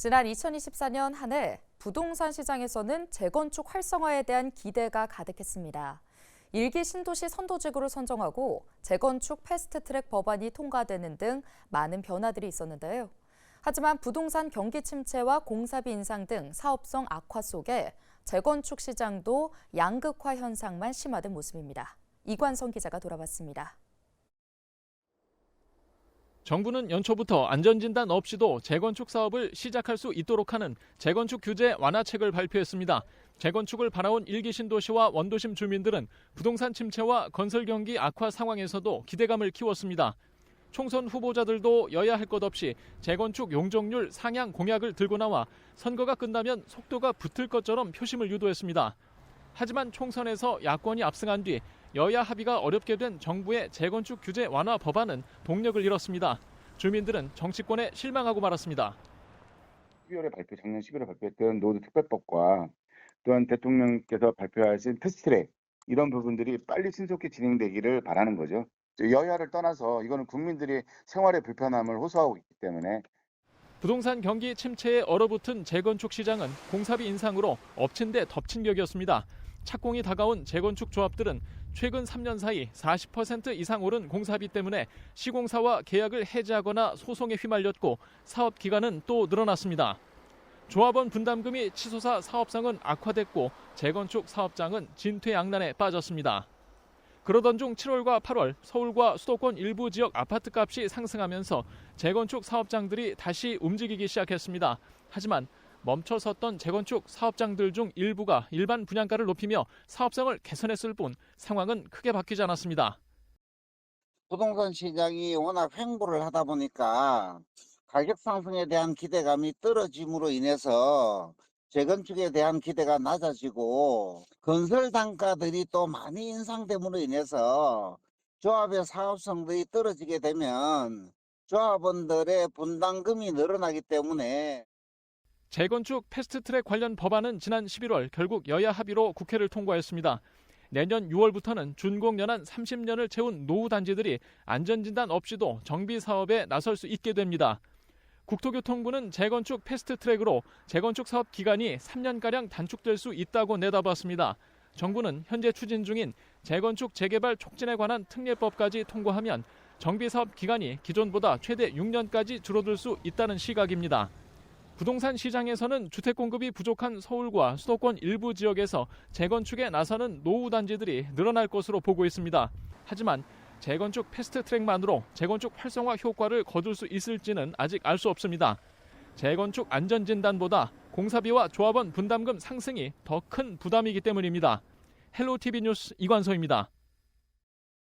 지난 2024년 한 해 부동산 시장에서는 재건축 활성화에 대한 기대가 가득했습니다. 1기 신도시 선도직으로 선정하고 재건축 패스트트랙 법안이 통과되는 등 많은 변화들이 있었는데요. 하지만 부동산 경기 침체와 공사비 인상 등 사업성 악화 속에 재건축 시장도 양극화 현상만 심화된 모습입니다. 이관성 기자가 돌아봤습니다. 정부는 연초부터 안전진단 없이도 재건축 사업을 시작할 수 있도록 하는 재건축 규제 완화책을 발표했습니다. 재건축을 바라온 1기 신도시와 원도심 주민들은 부동산 침체와 건설 경기 악화 상황에서도 기대감을 키웠습니다. 총선 후보자들도 여야 할 것 없이 재건축 용적률 상향 공약을 들고 나와 선거가 끝나면 속도가 붙을 것처럼 표심을 유도했습니다. 하지만 총선에서 야권이 압승한 뒤 여야 합의가 어렵게 된 정부의 재건축 규제 완화 법안은 동력을 잃었습니다. 주민들은 정치권에 실망하고 말았습니다. 작년 11월에 발표했던 노드 특별법과 또한 대통령께서 발표하신 패스트트랙 이런 부분들이 빨리 신속히 진행되기를 바라는 거죠. 여야를 떠나서 이거는 국민들이 생활의 불편함을 호소하고 있기 때문에 부동산 경기 침체에 얼어붙은 재건축 시장은 공사비 인상으로 엎친 데 덮친 격이었습니다. 착공이 다가온 재건축 조합들은 최근 3년 사이 40% 이상 오른 공사비 때문에 시공사와 계약을 해지하거나 소송에 휘말렸고 사업 기간은 또 늘어났습니다. 조합원 분담금이 치솟아 사업성은 악화됐고 재건축 사업장은 진퇴양난에 빠졌습니다. 그러던 중 7월과 8월 서울과 수도권 일부 지역 아파트값이 상승하면서 재건축 사업장들이 다시 움직이기 시작했습니다. 하지만 멈춰섰던 재건축 사업장들 중 일부가 일반 분양가를 높이며 사업성을 개선했을 뿐 상황은 크게 바뀌지 않았습니다. 부동산 시장이 워낙 횡보를 하다 보니까 가격 상승에 대한 기대감이 떨어짐으로 인해서 재건축에 대한 기대가 낮아지고 건설 단가들이 또 많이 인상됨으로 인해서 조합의 사업성들이 떨어지게 되면 조합원들의 분담금이 늘어나기 때문에 재건축 패스트트랙 관련 법안은 지난 11월 결국 여야 합의로 국회를 통과했습니다. 내년 6월부터는 준공 연한 30년을 채운 노후 단지들이 안전진단 없이도 정비 사업에 나설 수 있게 됩니다. 국토교통부는 재건축 패스트트랙으로 재건축 사업 기간이 3년가량 단축될 수 있다고 내다봤습니다. 정부는 현재 추진 중인 재건축 재개발 촉진에 관한 특례법까지 통과하면 정비 사업 기간이 기존보다 최대 6년까지 줄어들 수 있다는 시각입니다. 부동산 시장에서는 주택 공급이 부족한 서울과 수도권 일부 지역에서 재건축에 나서는 노후 단지들이 늘어날 것으로 보고 있습니다. 하지만 재건축 패스트트랙만으로 재건축 활성화 효과를 거둘 수 있을지는 아직 알 수 없습니다. 재건축 안전진단보다 공사비와 조합원 분담금 상승이 더 큰 부담이기 때문입니다. 헬로티비 뉴스 이관서입니다.